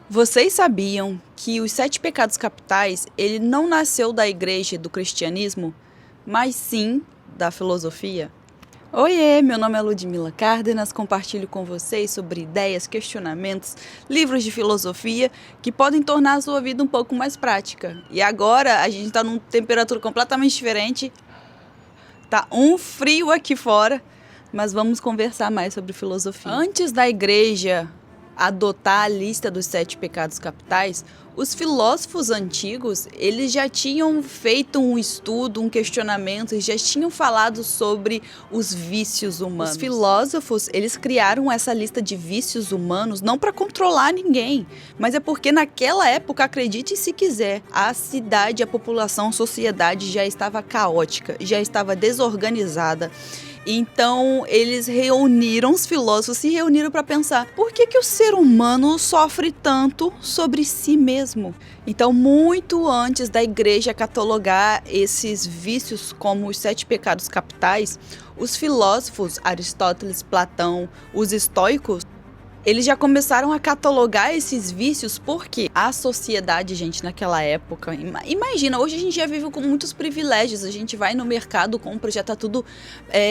Vocês sabiam que os 7 pecados capitais, ele não nasceu da igreja e do cristianismo, mas sim da filosofia? Oiê, meu nome é Ludmila Cárdenas, compartilho com vocês sobre ideias, questionamentos, livros de filosofia que podem tornar a sua vida um pouco mais prática. E agora a gente está numa temperatura completamente diferente, tá um frio aqui fora, mas vamos conversar mais sobre filosofia. Antes da igreja adotar a lista dos 7 pecados capitais, os filósofos antigos, eles já tinham feito um estudo, um questionamento, e já tinham falado sobre os vícios humanos. Os filósofos, eles criaram essa lista de vícios humanos não para controlar ninguém, mas é porque naquela época, acredite se quiser, a cidade, a população, a sociedade já estava caótica, já estava desorganizada. Então, eles reuniram, os filósofos se reuniram para pensar por que o ser humano sofre tanto sobre si mesmo. Então, muito antes da igreja catalogar esses vícios como os 7 pecados capitais, os filósofos, Aristóteles, Platão, os estoicos, eles já começaram a catalogar esses vícios porque a sociedade, gente, naquela época... Imagina, hoje a gente já vive com muitos privilégios. A gente vai no mercado, compra, já tá tudo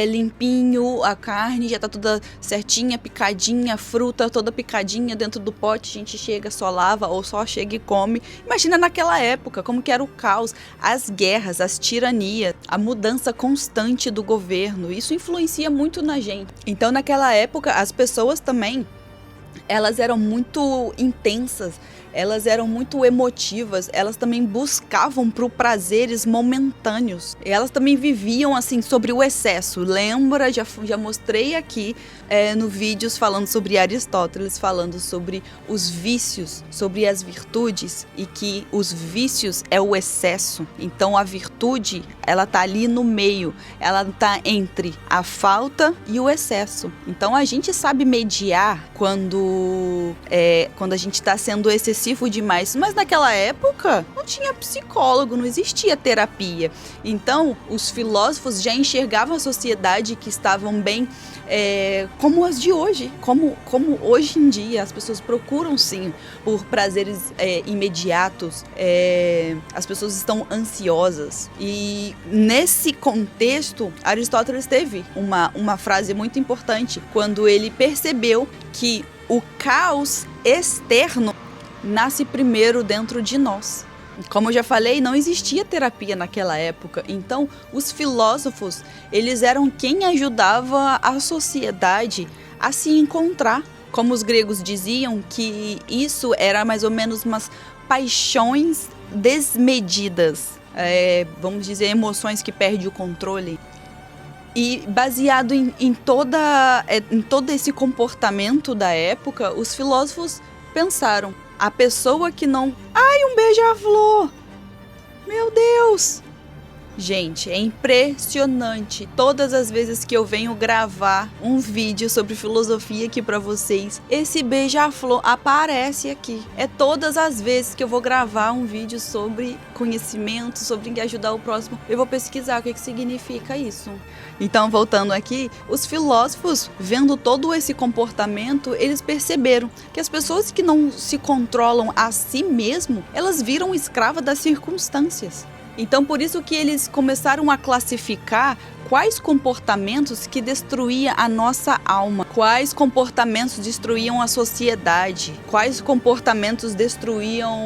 limpinho, a carne já tá toda certinha, picadinha, a fruta toda picadinha dentro do pote. A gente chega, só lava ou só chega e come. Imagina naquela época, como que era o caos, as guerras, as tiranias, a mudança constante do governo. Isso influencia muito na gente. Então, naquela época, as pessoas também... elas eram muito intensas, elas eram muito emotivas, elas também buscavam por prazeres momentâneos. E elas também viviam assim sobre o excesso. Lembra, já mostrei aqui no vídeos falando sobre Aristóteles, falando sobre os vícios, sobre as virtudes, e que os vícios é o excesso. Então a virtude, ela tá ali no meio, ela tá entre a falta e o excesso. Então a gente sabe mediar quando a gente está sendo excessivo demais. Mas naquela época não tinha psicólogo, não existia terapia. Então os filósofos já enxergavam a sociedade que estavam bem como as de hoje, como hoje em dia as pessoas procuram sim por prazeres imediatos, as pessoas estão ansiosas. E nesse contexto, Aristóteles teve uma frase muito importante quando ele percebeu que o caos externo nasce primeiro dentro de nós. Como eu já falei, não existia terapia naquela época. Então, os filósofos, eles eram quem ajudava a sociedade a se encontrar. Como os gregos diziam, que isso era mais ou menos umas paixões desmedidas. Vamos dizer, emoções que perdem o controle. E baseado em todo esse comportamento da época, os filósofos pensaram: a pessoa que não... Ai, um beija-flor! Meu Deus! Gente, é impressionante. Todas as vezes que eu venho gravar um vídeo sobre filosofia aqui pra vocês, esse beija-flor aparece aqui. É todas as vezes que eu vou gravar um vídeo sobre conhecimento, sobre ajudar o próximo, eu vou pesquisar o que significa isso. Então, voltando aqui, os filósofos, vendo todo esse comportamento, eles perceberam que as pessoas que não se controlam a si mesmo, elas viram escrava das circunstâncias. Então, por isso que eles começaram a classificar quais comportamentos que destruíam a nossa alma, quais comportamentos destruíam a sociedade, quais comportamentos destruíam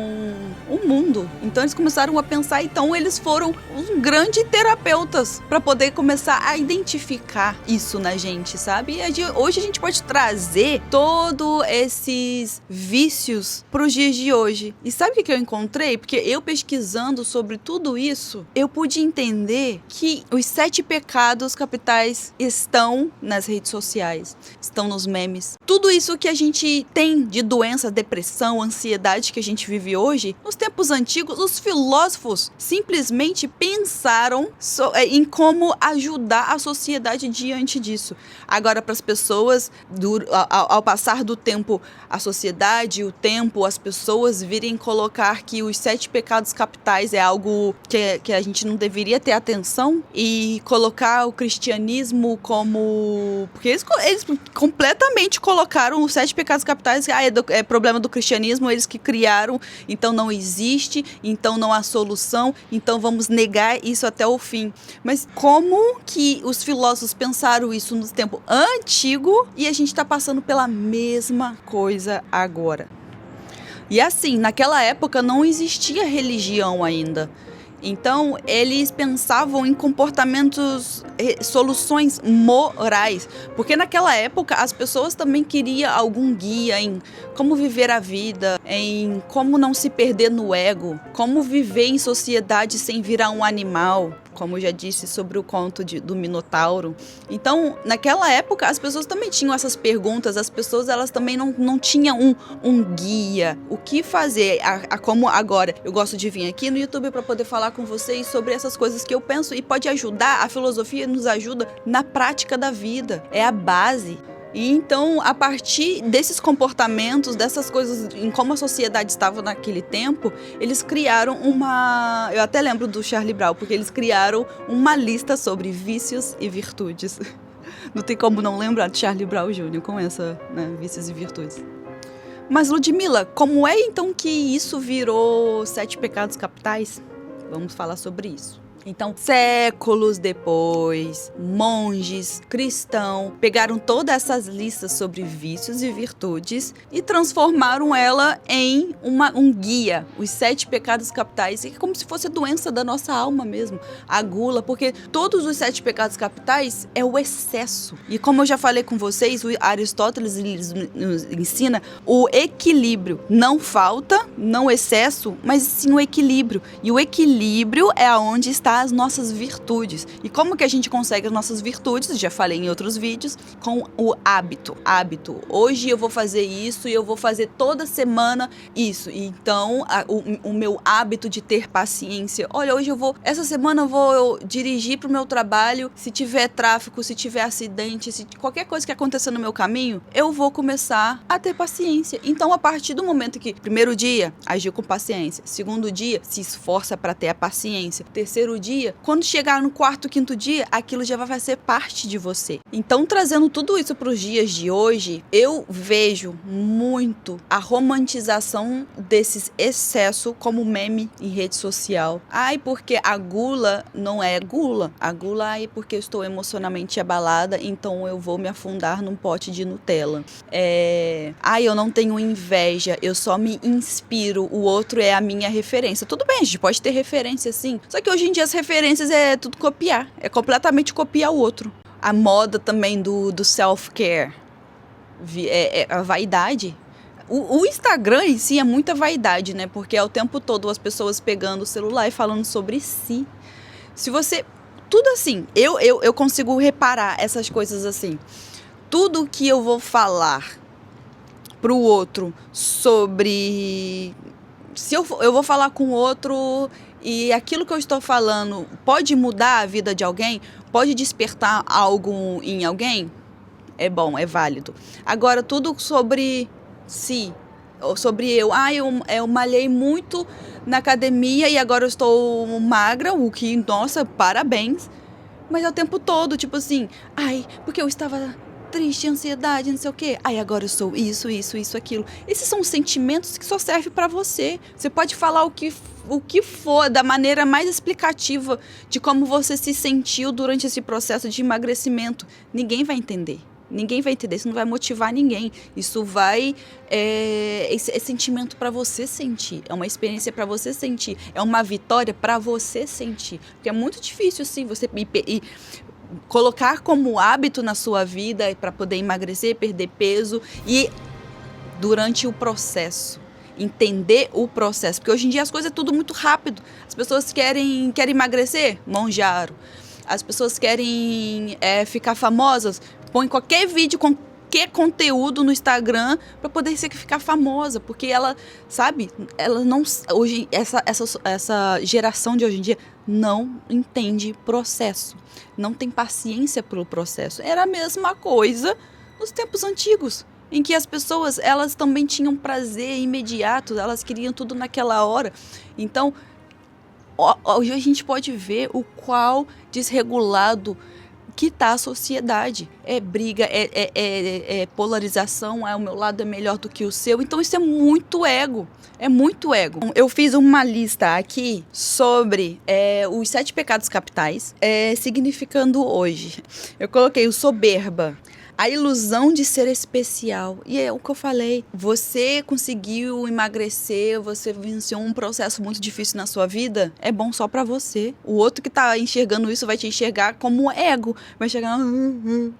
o mundo. Então eles começaram a pensar, então eles foram uns grandes terapeutas para poder começar a identificar isso na gente, sabe? E hoje a gente pode trazer todos esses vícios para os dias de hoje. E sabe o que eu encontrei? Porque eu pesquisando sobre tudo isso, eu pude entender que os 7 pecados capitais estão nas redes sociais, estão nos memes. Tudo isso que a gente tem de doença, depressão, ansiedade que a gente vive hoje, nos tempos antigos, os filósofos simplesmente pensaram em como ajudar a sociedade diante disso. Agora, para as pessoas, ao passar do tempo, a sociedade, o tempo, as pessoas virem colocar que os 7 pecados capitais é algo que a gente não deveria ter atenção e colocar colocar o cristianismo como... Porque eles completamente colocaram os 7 pecados capitais, é problema do cristianismo, eles que criaram, então não existe, então não há solução, então vamos negar isso até o fim. Mas como que os filósofos pensaram isso no tempo antigo e a gente está passando pela mesma coisa agora? E assim, naquela época não existia religião ainda. Então, eles pensavam em comportamentos, soluções morais. Porque naquela época, as pessoas também queriam algum guia em como viver a vida, em como não se perder no ego, como viver em sociedade sem virar um animal, como eu já disse sobre o conto do Minotauro. Então, naquela época, as pessoas também tinham essas perguntas, as pessoas elas também não tinham um guia. O que fazer? Como agora, eu gosto de vir aqui no YouTube para poder falar com vocês sobre essas coisas que eu penso e pode ajudar, a filosofia nos ajuda na prática da vida, é a base. E então, a partir desses comportamentos, dessas coisas, em como a sociedade estava naquele tempo, eles criaram uma... Eu até lembro do Charlie Brown, porque eles criaram uma lista sobre vícios e virtudes. Não tem como não lembrar de Charlie Brown Jr. com essa, né, vícios e virtudes. Mas, Ludmila, como é então que isso virou 7 pecados capitais? Vamos falar sobre isso. Então, séculos depois, monges, cristãos, pegaram todas essas listas sobre vícios e virtudes e transformaram ela em um guia, os 7 pecados capitais, que é como se fosse a doença da nossa alma mesmo, a gula, porque todos os 7 pecados capitais é o excesso. E como eu já falei com vocês, o Aristóteles nos ensina o equilíbrio. Não falta, não excesso, mas sim o equilíbrio. E o equilíbrio é onde está as nossas virtudes. E como que a gente consegue as nossas virtudes? Já falei em outros vídeos, com o hábito. Hoje eu vou fazer isso e eu vou fazer toda semana isso. Então, o meu hábito de ter paciência. Olha, hoje essa semana eu vou dirigir para o meu trabalho. Se tiver tráfego, se tiver acidente, se qualquer coisa que aconteça no meu caminho, eu vou começar a ter paciência. Então, a partir do momento que, primeiro dia, agiu com paciência. Segundo dia, se esforça para ter a paciência. Terceiro dia, quando chegar no quarto, quinto dia, aquilo já vai fazer parte de você. Então, trazendo tudo isso para os dias de hoje, eu vejo muito a romantização desses excessos como meme em rede social. Ai, porque a gula não é gula. A gula é porque eu estou emocionalmente abalada, então eu vou me afundar num pote de Nutella. Ai, eu não tenho inveja, eu só me inspiro, o outro é a minha referência. Tudo bem, a gente pode ter referência sim, só que hoje em dia as referências é tudo copiar, é completamente copiar o outro. A moda também do self-care, a vaidade. O Instagram em si é muita vaidade, né? Porque é o tempo todo as pessoas pegando o celular e falando sobre si. Se você... Tudo assim, eu consigo reparar essas coisas assim. Tudo que eu vou falar pro outro sobre... Se eu vou falar com o outro e aquilo que eu estou falando pode mudar a vida de alguém, pode despertar algo em alguém, é bom, é válido. Agora, tudo sobre si, ou sobre eu. Eu malhei muito na academia e agora eu estou magra, o que, nossa, parabéns. Mas é o tempo todo, tipo assim, porque eu estava... triste, ansiedade, não sei o quê. Agora eu sou isso, aquilo. Esses são sentimentos que só servem pra você. Você pode falar o que for, da maneira mais explicativa de como você se sentiu durante esse processo de emagrecimento. Ninguém vai entender. Isso não vai motivar ninguém. Isso vai... É sentimento pra você sentir. É uma experiência pra você sentir. É uma vitória pra você sentir. Porque é muito difícil, sim, você... colocar como hábito na sua vida para poder emagrecer, perder peso e durante o processo, entender o processo, porque hoje em dia as coisas é tudo muito rápido. As pessoas querem emagrecer, Monjaro. As pessoas querem ficar famosas, põe qualquer vídeo, qualquer conteúdo no Instagram para poder ficar famosa, porque ela, sabe, ela não, hoje essa geração de hoje em dia não entende processo, não tem paciência pelo processo. Era a mesma coisa nos tempos antigos, em que as pessoas, elas também tinham prazer imediato, elas queriam tudo naquela hora. Então, hoje a gente pode ver o qual desregulado que tá a sociedade. É briga, é polarização, o meu lado é melhor do que o seu. Então isso é muito ego. É muito ego. Eu fiz uma lista aqui sobre os 7 pecados capitais, significando hoje. Eu coloquei o soberba, a ilusão de ser especial. E é o que eu falei. Você conseguiu emagrecer, você venceu um processo muito difícil na sua vida, é bom só pra você. O outro que tá enxergando isso vai te enxergar como ego. Vai enxergar,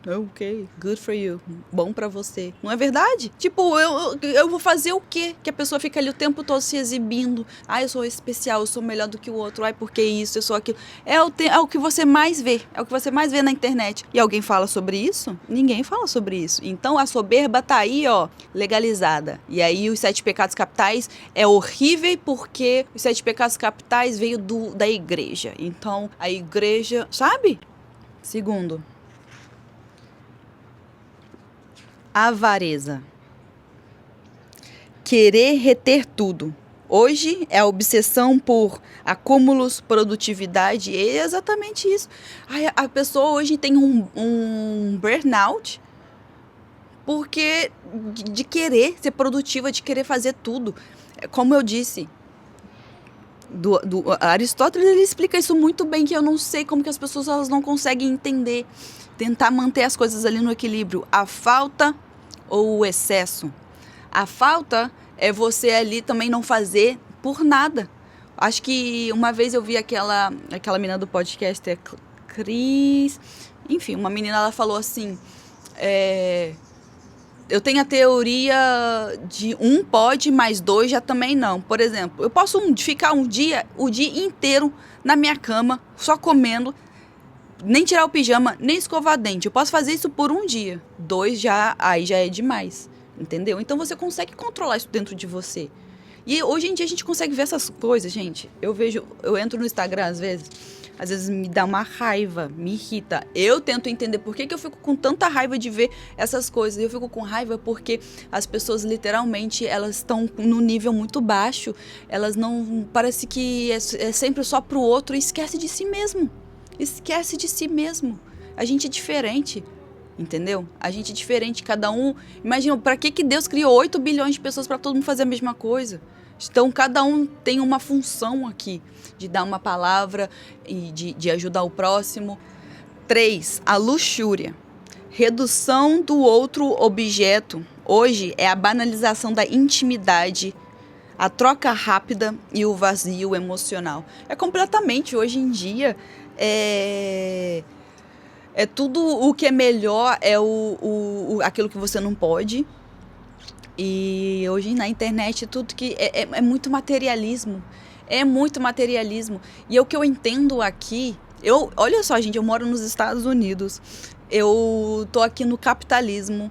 ok, good for you. Bom pra você. Não é verdade? Tipo, eu vou fazer o quê? Que a pessoa fica ali o tempo todo se exibindo. Eu sou especial, eu sou melhor do que o outro. Porque isso, eu sou aquilo. É o que você mais vê. É o que você mais vê na internet. E alguém fala sobre isso? Ninguém fala sobre isso. Então a soberba tá aí, legalizada. E aí os 7 pecados capitais é horrível porque os 7 pecados capitais veio da igreja. Então a igreja, sabe? Segundo, avareza. Querer reter tudo. Hoje é a obsessão por acúmulos, produtividade, é exatamente isso. A pessoa hoje tem um burnout porque de querer ser produtiva, de querer fazer tudo. Como eu disse, Aristóteles ele explica isso muito bem, que eu não sei como que as pessoas elas não conseguem entender, tentar manter as coisas ali no equilíbrio. A falta ou o excesso. A falta é você ali também não fazer por nada. Acho que uma vez eu vi aquela menina do podcast, Cris... Enfim, uma menina, ela falou assim... eu tenho a teoria de 1 pode, mais 2 já também não. Por exemplo, eu posso ficar o dia inteiro na minha cama, só comendo, nem tirar o pijama, nem escovar dente. Eu posso fazer isso por 1 dia. 2 aí já é demais. Entendeu? Então você consegue controlar isso dentro de você. E hoje em dia a gente consegue ver essas coisas, gente. Eu entro no Instagram às vezes me dá uma raiva, me irrita. Eu tento entender por que eu fico com tanta raiva de ver essas coisas. Eu fico com raiva porque as pessoas literalmente, elas estão num nível muito baixo. Elas não, parece que é sempre só pro outro e esquece de si mesmo. Esquece de si mesmo. A gente é diferente. Entendeu? A gente é diferente, cada um... Imagina, para que Deus criou 8 bilhões de pessoas para todo mundo fazer a mesma coisa? Então, cada um tem uma função aqui, de dar uma palavra e de ajudar o próximo. 3, a luxúria. Redução do outro objeto. Hoje é a banalização da intimidade, a troca rápida e o vazio emocional. É completamente, hoje em dia, tudo o que é melhor aquilo que você não pode. E hoje na internet tudo que é muito materialismo. É muito materialismo. E o que eu entendo aqui... olha só, gente, eu moro nos Estados Unidos. Eu tô aqui no capitalismo.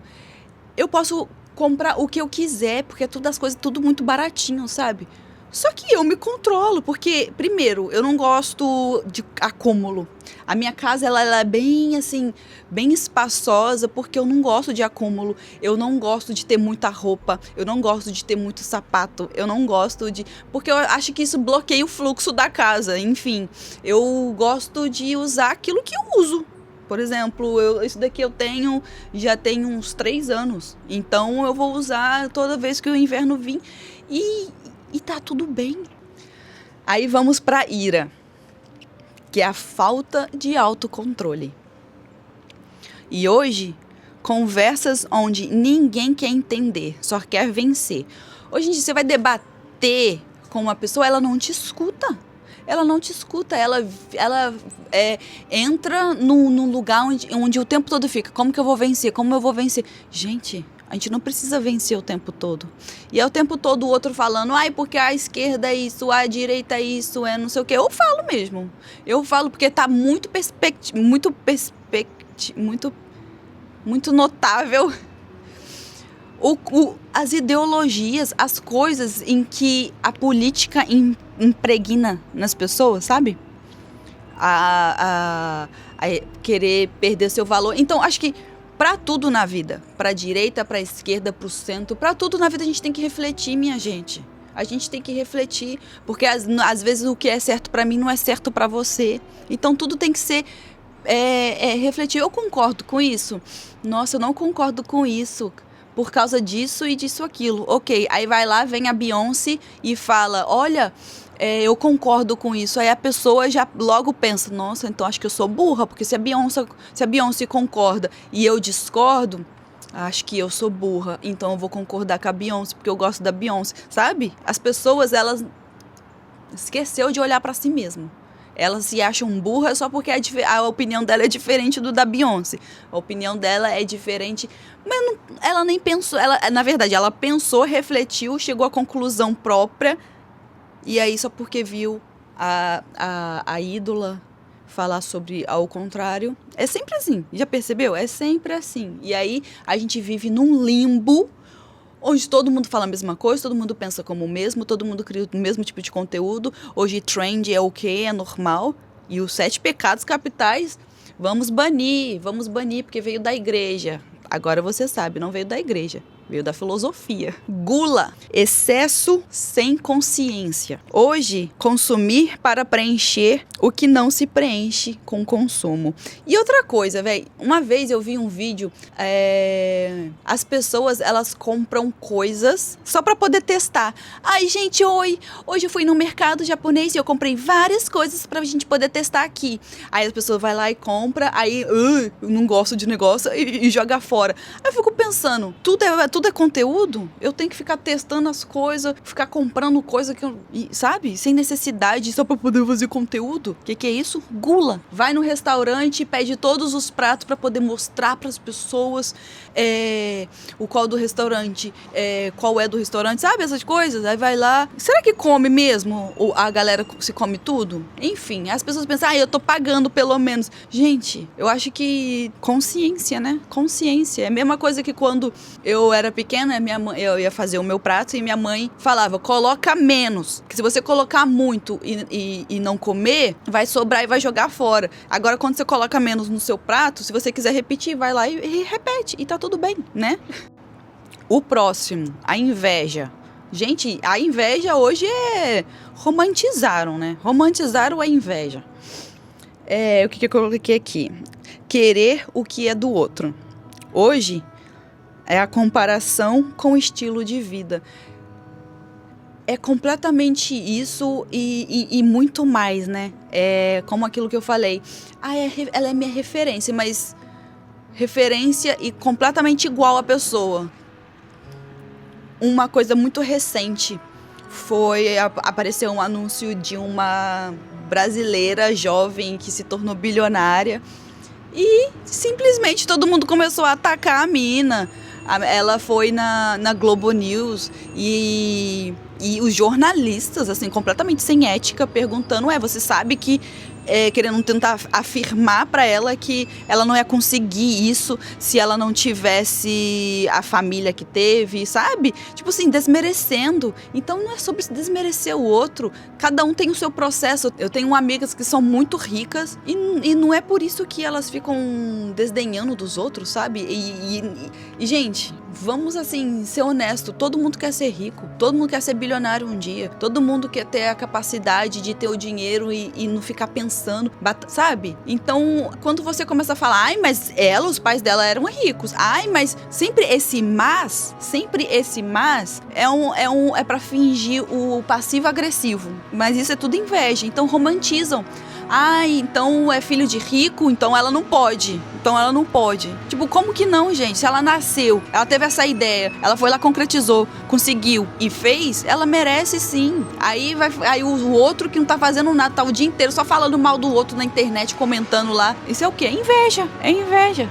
Eu posso comprar o que eu quiser, porque as coisas tudo muito baratinho, sabe? Só que eu me controlo, porque, primeiro, eu não gosto de acúmulo. A minha casa, ela é bem, assim, bem espaçosa, porque eu não gosto de acúmulo. Eu não gosto de ter muita roupa, eu não gosto de ter muito sapato, eu não gosto de... Porque eu acho que isso bloqueia o fluxo da casa, enfim. Eu gosto de usar aquilo que eu uso. Por exemplo, isso daqui já tenho uns 3 anos. Então, eu vou usar toda vez que o inverno vir e tá tudo bem. Aí vamos pra ira, que é a falta de autocontrole. E hoje, conversas onde ninguém quer entender, só quer vencer. Hoje em dia você vai debater com uma pessoa, ela não te escuta. Ela não te escuta, ela entra num lugar onde o tempo todo fica, como que eu vou vencer, como eu vou vencer? Gente... A gente não precisa vencer o tempo todo. E é o tempo todo o outro falando, porque a esquerda é isso, a direita é isso, não sei o quê. Eu falo mesmo. Eu falo porque tá muito notável as ideologias, as coisas em que a política impregna nas pessoas, sabe? A querer perder seu valor. Então, acho que para tudo na vida, para a direita, para a esquerda, para o centro, para tudo na vida a gente tem que refletir, minha gente. A gente tem que refletir, porque às vezes o que é certo pra mim não é certo pra você. Então tudo tem que ser refletir. Eu concordo com isso? Nossa, eu não concordo com isso. Por causa disso e disso aquilo. Ok, aí vai lá, vem a Beyoncé e fala, olha, eu concordo com isso. Aí a pessoa já logo pensa, nossa, então acho que eu sou burra, porque se a Beyoncé concorda e eu discordo, acho que eu sou burra, então eu vou concordar com a Beyoncé, porque eu gosto da Beyoncé, sabe? As pessoas, elas esqueceu de olhar pra si mesmo. Elas se acham burras só porque a opinião dela é diferente do da Beyoncé. A opinião dela é diferente, mas não, ela nem pensou, na verdade, ela pensou, refletiu, chegou à conclusão própria, e aí só porque viu a ídola falar sobre ao contrário. É sempre assim, já percebeu? É sempre assim. E aí a gente vive num limbo onde todo mundo fala a mesma coisa, todo mundo pensa como o mesmo, todo mundo cria o mesmo tipo de conteúdo. Hoje trend é ok, é normal. E os 7 pecados capitais, vamos banir, porque veio da igreja. Agora você sabe, não veio da igreja, veio da filosofia. Gula, excesso sem consciência. Hoje, consumir para preencher o que não se preenche com consumo. E outra coisa, velho, uma vez eu vi um vídeo, as pessoas, elas compram coisas só para poder testar. Ai, gente, hoje eu fui no mercado japonês e eu comprei várias coisas pra gente poder testar aqui. Aí a pessoa vai lá e compra, aí eu não gosto de negócio e joga fora. Aí eu fico pensando, tudo é conteúdo? Eu tenho que ficar testando as coisas, ficar comprando coisa que eu, sabe? Sem necessidade, só pra poder fazer conteúdo? Que é isso? Gula. Vai no restaurante e pede todos os pratos pra poder mostrar pras pessoas o qual do restaurante, qual é do restaurante, sabe? Essas coisas. Aí vai lá. Será que come mesmo? Ou a galera se come tudo? Enfim, as pessoas pensam, eu tô pagando pelo menos. Gente, eu acho que consciência, né? Consciência. É a mesma coisa que quando eu era pequena, eu ia fazer o meu prato e minha mãe falava, coloca menos. Que se você colocar muito e não comer, vai sobrar e vai jogar fora. Agora, quando você coloca menos no seu prato, se você quiser repetir, vai lá e repete. E tá tudo bem, né? O próximo, a inveja. Gente, a inveja hoje romantizaram, né? Romantizaram a inveja. O que eu coloquei aqui? Querer o que é do outro. Hoje é a comparação com o estilo de vida. É completamente isso e muito mais, né? É como aquilo que eu falei. Ela é minha referência, mas referência e completamente igual à pessoa. Uma coisa muito recente apareceu um anúncio de uma brasileira jovem que se tornou bilionária. E simplesmente todo mundo começou a atacar a mina. Ela foi na Globo News e os jornalistas, assim, completamente sem ética, perguntando, você sabe que querendo tentar afirmar pra ela que ela não ia conseguir isso se ela não tivesse a família que teve, sabe? Tipo assim, desmerecendo. Então não é sobre desmerecer o outro. Cada um tem o seu processo. Eu tenho amigas que são muito ricas e não é por isso que elas ficam desdenhando dos outros, sabe? E gente, vamos assim, ser honesto. Todo mundo quer ser rico. Todo mundo quer ser bilionário um dia. Todo mundo quer ter a capacidade de ter o dinheiro e não ficar pensando, sabe? Então, quando você começa a falar, mas os pais dela eram ricos. Mas sempre esse mas é pra fingir o passivo-agressivo. Mas isso é tudo inveja. Então, romantizam. Então é filho de rico, então ela não pode. Tipo, como que não, gente? Se ela nasceu, ela teve essa ideia, ela foi lá, concretizou, conseguiu e fez, ela merece sim. Aí o outro que não tá fazendo nada, tá o dia inteiro só falando mal do outro na internet, comentando lá. Isso é o quê? É inveja.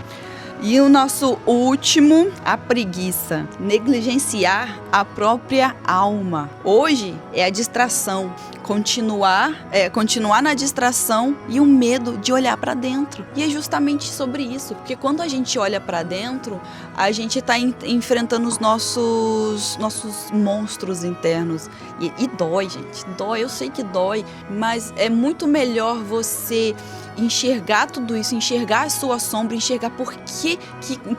E o nosso último, a preguiça. Negligenciar a própria alma. Hoje é a distração. continuar na distração e o medo de olhar pra dentro. E é justamente sobre isso, porque quando a gente olha pra dentro, a gente tá enfrentando os nossos monstros internos. E dói, gente, dói, eu sei que dói, mas é muito melhor você enxergar tudo isso, enxergar a sua sombra, enxergar por que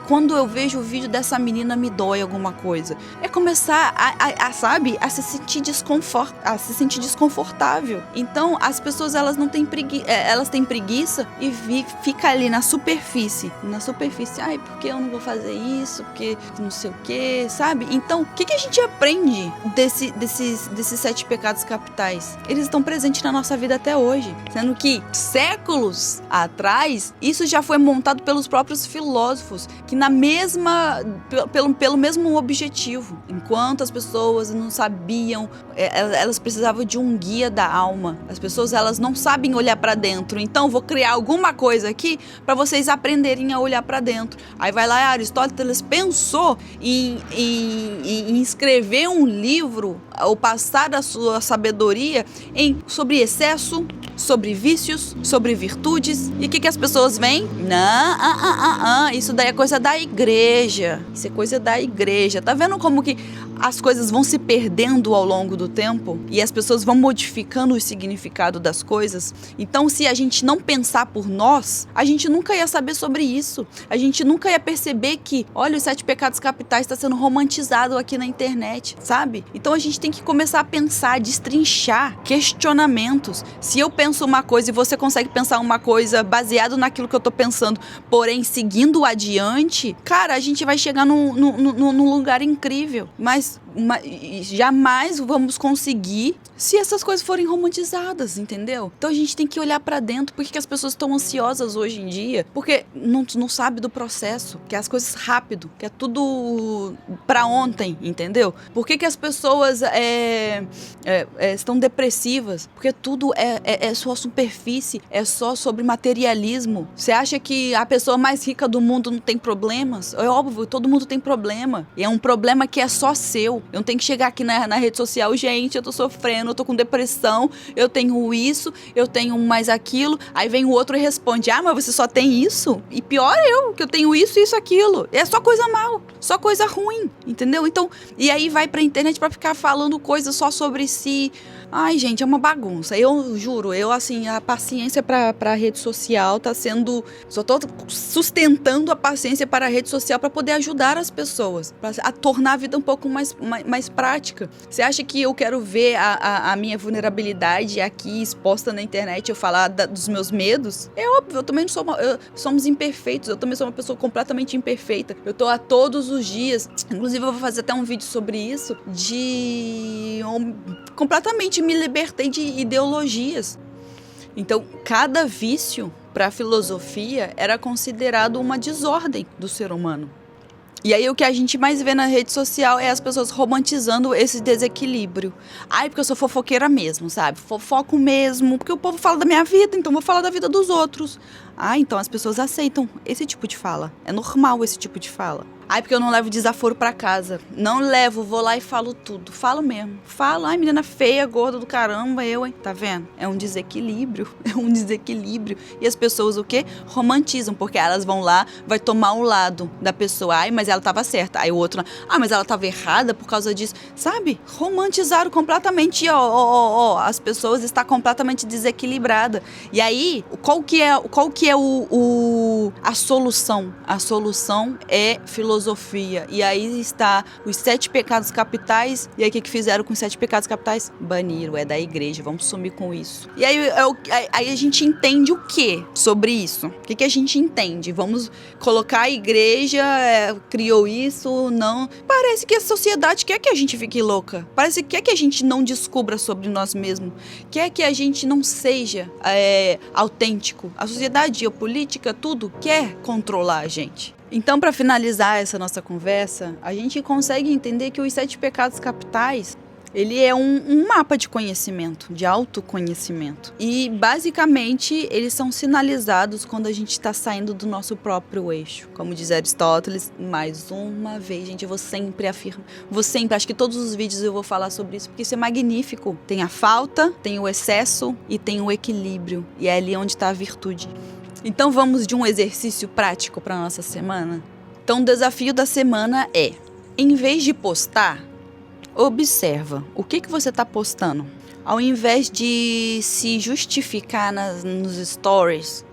quando eu vejo o vídeo dessa menina me dói alguma coisa. É começar a se sentir desconfortável. Então, as pessoas, elas não têm elas têm preguiça e fica ali na superfície. Ai, por que eu não vou fazer isso? Porque não sei o que, sabe? Então, o que a gente aprende desses 7 pecados capitais? Eles estão presentes na nossa vida até hoje, sendo que séculos atrás, isso já foi montado pelos próprios filósofos, que pelo mesmo objetivo. Enquanto as pessoas não sabiam, elas precisavam de um guia da alma. As pessoas, elas não sabem olhar para dentro. Então, vou criar alguma coisa aqui para vocês aprenderem a olhar para dentro. Aí vai lá, Aristóteles pensou em escrever um livro, ou passar a sua sabedoria sobre excesso, sobre vícios, sobre virtudes. E o que as pessoas veem? Não, isso daí é coisa da igreja. Isso é coisa da igreja. Tá vendo como que as coisas vão se perdendo ao longo do tempo? E as pessoas vão modificando o significado das coisas? Então, se a gente não pensar por nós, a gente nunca ia saber sobre isso. A gente nunca ia perceber que, olha, os 7 pecados capitais está sendo romantizado aqui na internet, sabe? Então, a gente tem que começar a pensar, destrinchar questionamentos. Se eu penso uma coisa e você consegue pensar uma coisa baseado naquilo que eu tô pensando, porém seguindo adiante, cara, a gente vai chegar num lugar incrível. Mas jamais vamos conseguir se essas coisas forem romantizadas, entendeu? Então a gente tem que olhar pra dentro. Por que as pessoas estão ansiosas hoje em dia? Porque não sabe do processo, quer as coisas rápido, quer tudo pra ontem, entendeu? Por que as pessoas estão depressivas? Porque tudo é só superfície, é só sobre materialismo. Você acha que a pessoa mais rica do mundo não tem problemas? É óbvio, todo mundo tem problema. E é um problema que é só seu. Eu não tenho que chegar aqui na rede social, gente, eu tô sofrendo, eu tô com depressão, eu tenho isso, eu tenho mais aquilo. Aí vem o outro e responde, mas você só tem isso? E pior que eu tenho isso, aquilo. É só coisa mal, só coisa ruim, entendeu? Então, e aí vai pra internet pra ficar falando coisas só sobre si. Ai, gente, é uma bagunça. Eu juro, a paciência pra rede social tá sendo... Só tô sustentando a paciência para a rede social para poder ajudar as pessoas, a tornar a vida um pouco mais prática. Você acha que eu quero ver a minha vulnerabilidade aqui exposta na internet, eu falar dos meus medos? É óbvio, eu também não sou somos imperfeitos, eu também sou uma pessoa completamente imperfeita. Eu tô a todos os dias, inclusive eu vou fazer até um vídeo sobre isso, completamente me libertei de ideologias. Então, cada vício para a filosofia era considerado uma desordem do ser humano. E aí o que a gente mais vê na rede social é as pessoas romantizando esse desequilíbrio. Ai, porque eu sou fofoqueira mesmo, sabe? Fofoco mesmo, porque o povo fala da minha vida, então eu vou falar da vida dos outros. Então as pessoas aceitam esse tipo de fala. É normal esse tipo de fala. Porque eu não levo desaforo pra casa. Não levo, vou lá e falo tudo. Falo mesmo. Falo, menina feia, gorda do caramba, hein? Tá vendo? É um desequilíbrio. E as pessoas o quê? Romantizam, porque elas vão lá, vai tomar o lado da pessoa. Mas ela tava certa. Aí o outro, mas ela tava errada por causa disso. Sabe? Romantizaram completamente, as pessoas estão completamente desequilibradas. E aí, qual que é a solução? A solução é filosofia. E aí está os 7 pecados capitais. E aí o que fizeram com os 7 pecados capitais? Baniram, é da igreja, vamos sumir com isso. E aí a gente entende o que sobre isso? O que a gente entende? Vamos colocar a igreja, criou isso, não. Parece que a sociedade quer que a gente fique louca. Parece que quer que a gente não descubra sobre nós mesmos. Quer que a gente não seja autêntico. A sociedade, a política, tudo quer controlar a gente. Então, para finalizar essa nossa conversa, a gente consegue entender que os 7 pecados capitais, Ele é um mapa de conhecimento, de autoconhecimento. E, basicamente, eles são sinalizados quando a gente está saindo do nosso próprio eixo. Como diz Aristóteles, mais uma vez, gente, eu vou sempre afirmar. Acho que todos os vídeos eu vou falar sobre isso, porque isso é magnífico. Tem a falta, tem o excesso e tem o equilíbrio. E é ali onde está a virtude. Então, vamos de um exercício prático para a nossa semana? Então, o desafio da semana é, em vez de postar, observa o que você está postando. Ao invés de se justificar nos stories,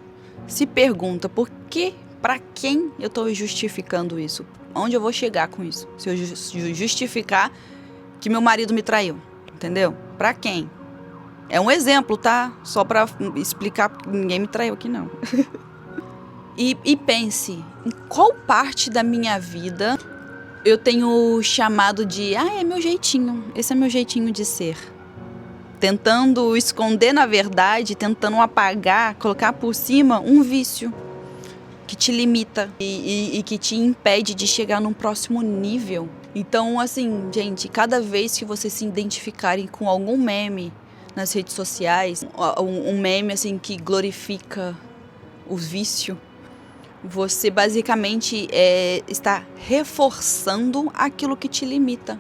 se pergunta por que, para quem eu estou justificando isso? Onde eu vou chegar com isso? Se eu justificar que meu marido me traiu, entendeu? Para quem? É um exemplo, tá? Só para explicar, porque ninguém me traiu aqui não. E pense, em qual parte da minha vida eu tenho chamado de, é meu jeitinho, esse é meu jeitinho de ser. Tentando esconder, na verdade, tentando apagar, colocar por cima um vício que te limita e que te impede de chegar num próximo nível. Então, assim, gente, cada vez que vocês se identificarem com algum meme nas redes sociais, um meme assim que glorifica o vício, você basicamente está reforçando aquilo que te limita.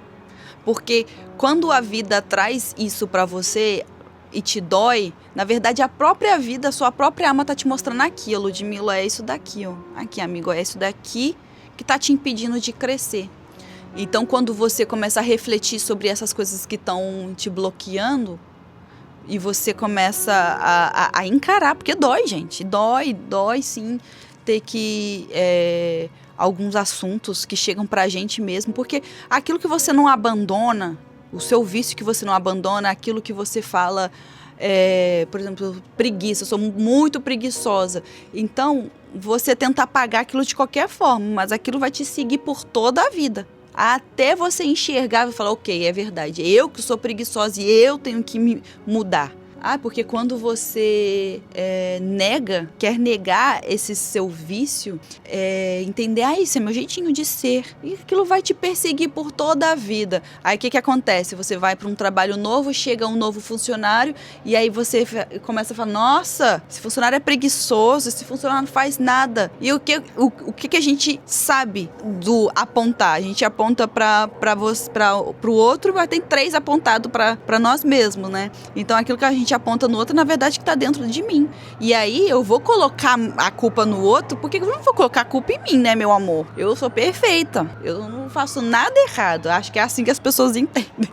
Porque quando a vida traz isso pra você e te dói, na verdade a própria vida, a sua própria alma tá te mostrando aqui, Ludmila, é isso daqui, ó. Aqui, amigo, é isso daqui que tá te impedindo de crescer. Então, quando você começa a refletir sobre essas coisas que estão te bloqueando, e você começa a encarar, porque dói, gente, dói sim, ter que alguns assuntos que chegam pra gente mesmo, porque aquilo que você não abandona, o seu vício que você não abandona, aquilo que você fala, por exemplo, preguiça, eu sou muito preguiçosa, então você tenta apagar aquilo de qualquer forma, mas aquilo vai te seguir por toda a vida. Até você enxergar e falar, ok, é verdade, eu que sou preguiçosa e eu tenho que me mudar. Porque quando você quer negar esse seu vício, entender, isso é meu jeitinho de ser. E aquilo vai te perseguir por toda a vida. Aí o que acontece? Você vai para um trabalho novo, chega um novo funcionário, e aí você começa a falar, nossa, esse funcionário é preguiçoso, esse funcionário não faz nada. E o que a gente sabe do apontar? A gente aponta para o outro, mas tem 3 apontados para nós mesmos, né? Então aquilo que a gente aponta no outro, na verdade, que tá dentro de mim. E aí, eu vou colocar a culpa no outro, porque eu não vou colocar a culpa em mim, né, meu amor? Eu sou perfeita. Eu não faço nada errado. Acho que é assim que as pessoas entendem.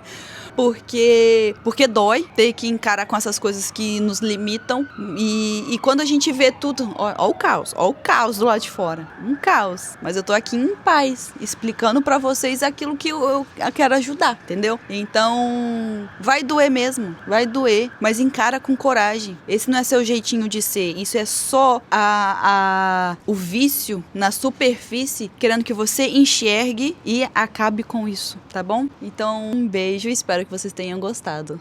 Porque dói ter que encarar com essas coisas que nos limitam. E quando a gente vê tudo, ó o caos do lado de fora. Um caos. Mas eu tô aqui em paz, explicando pra vocês aquilo que eu quero ajudar, entendeu? Então, vai doer mesmo, vai doer, mas encara com coragem. Esse não é seu jeitinho de ser, isso é só o vício na superfície, querendo que você enxergue e acabe com isso, tá bom? Então, um beijo, espero que vocês tenham gostado.